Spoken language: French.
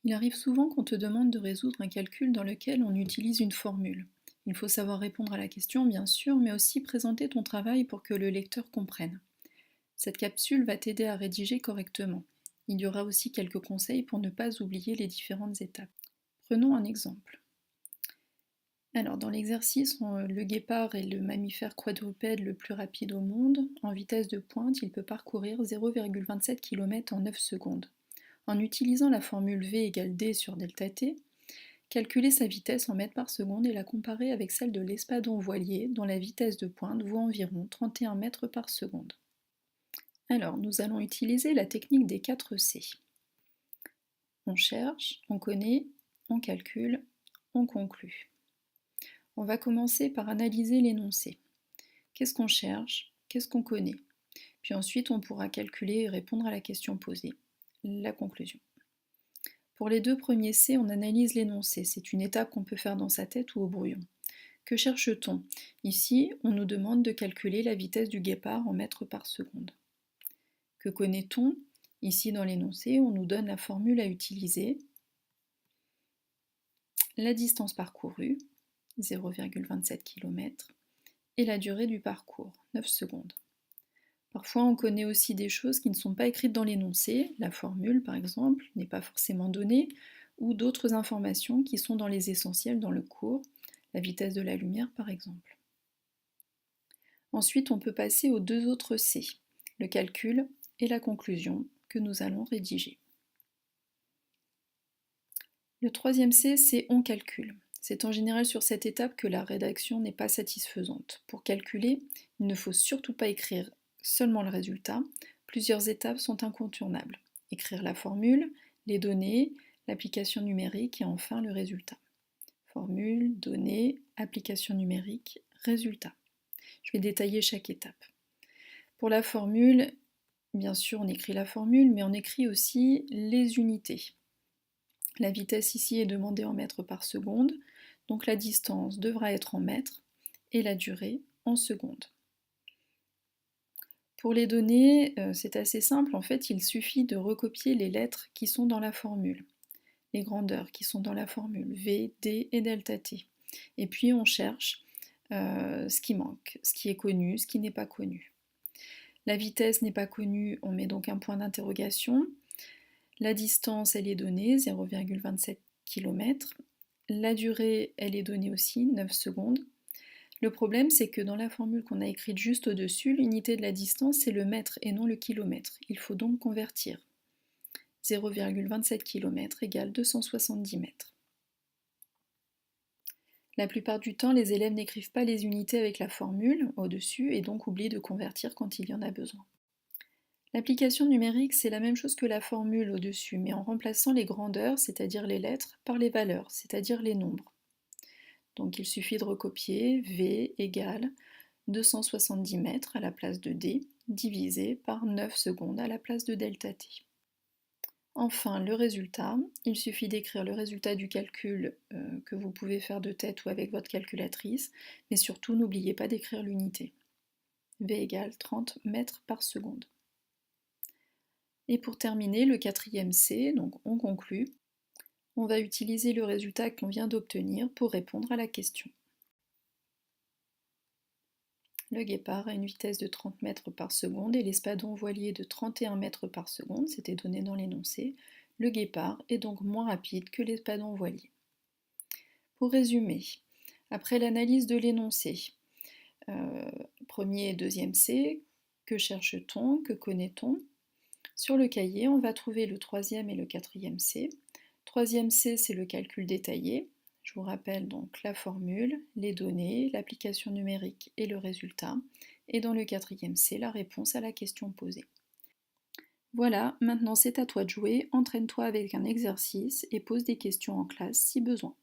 Il arrive souvent qu'on te demande de résoudre un calcul dans lequel on utilise une formule. Il faut savoir répondre à la question, bien sûr, mais aussi présenter ton travail pour que le lecteur comprenne. Cette capsule va t'aider à rédiger correctement. Il y aura aussi quelques conseils pour ne pas oublier les différentes étapes. Prenons un exemple. Alors, dans l'exercice, le guépard est le mammifère quadrupède le plus rapide au monde. En vitesse de pointe, il peut parcourir 0,27 km en 9 secondes. En utilisant la formule V égale D sur delta T, calculer sa vitesse en mètres par seconde et la comparer avec celle de l'espadon voilier dont la vitesse de pointe vaut environ 31 mètres par seconde. Alors, nous allons utiliser la technique des 4 C. On cherche, on connaît, on calcule, on conclut. On va commencer par analyser l'énoncé. Qu'est-ce qu'on cherche? Qu'est-ce qu'on connaît? Puis ensuite, on pourra calculer et répondre à la question posée. La conclusion. Pour les deux premiers C, on analyse l'énoncé. C'est une étape qu'on peut faire dans sa tête ou au brouillon. Que cherche-t-on? Ici, on nous demande de calculer la vitesse du guépard en mètres par seconde. Que connaît-on? Ici, dans l'énoncé, on nous donne la formule à utiliser. La distance parcourue, 0,27 km, et la durée du parcours, 9 secondes. Parfois, on connaît aussi des choses qui ne sont pas écrites dans l'énoncé, la formule par exemple n'est pas forcément donnée, ou d'autres informations qui sont dans les essentiels dans le cours, la vitesse de la lumière par exemple. Ensuite, on peut passer aux deux autres C, le calcul et la conclusion que nous allons rédiger. Le troisième C, c'est on calcule. C'est en général sur cette étape que la rédaction n'est pas satisfaisante. Pour calculer, il ne faut surtout pas écrire seulement le résultat. Plusieurs étapes sont incontournables. Écrire la formule, les données, l'application numérique et enfin le résultat. Formule, données, application numérique, résultat. Je vais détailler chaque étape. Pour la formule, bien sûr on écrit la formule, mais on écrit aussi les unités. La vitesse ici est demandée en mètres par seconde, donc la distance devra être en mètres et la durée en secondes. Pour les données, c'est assez simple, en fait il suffit de recopier les lettres qui sont dans la formule, les grandeurs qui sont dans la formule, V, D et delta T. Et puis on cherche ce qui manque, ce qui est connu, ce qui n'est pas connu. La vitesse n'est pas connue, on met donc un point d'interrogation. La distance, elle est donnée, 0,27 km. La durée, elle est donnée aussi, 9 secondes. Le problème, c'est que dans la formule qu'on a écrite juste au-dessus, l'unité de la distance, c'est le mètre et non le kilomètre. Il faut donc convertir. 0,27 km égale 270 mètres. La plupart du temps, les élèves n'écrivent pas les unités avec la formule au-dessus et donc oublient de convertir quand il y en a besoin. L'application numérique, c'est la même chose que la formule au-dessus, mais en remplaçant les grandeurs, c'est-à-dire les lettres, par les valeurs, c'est-à-dire les nombres. Donc il suffit de recopier V égale 270 mètres à la place de D, divisé par 9 secondes à la place de delta T. Enfin, le résultat, il suffit d'écrire le résultat du calcul que vous pouvez faire de tête ou avec votre calculatrice, mais surtout n'oubliez pas d'écrire l'unité. V égale 30 mètres par seconde. Et pour terminer, le quatrième C, donc on conclut, on va utiliser le résultat qu'on vient d'obtenir pour répondre à la question. Le guépard a une vitesse de 30 mètres par seconde et l'espadon voilier de 31 mètres par seconde, c'était donné dans l'énoncé. Le guépard est donc moins rapide que l'espadon voilier. Pour résumer, après l'analyse de l'énoncé, premier et deuxième C, que cherche-t-on, que connaît-on? Sur le cahier, on va trouver le troisième et le quatrième C. Troisième C, c'est le calcul détaillé. Je vous rappelle donc la formule, les données, l'application numérique et le résultat. Et dans le quatrième C, la réponse à la question posée. Voilà, maintenant c'est à toi de jouer, entraîne-toi avec un exercice et pose des questions en classe si besoin.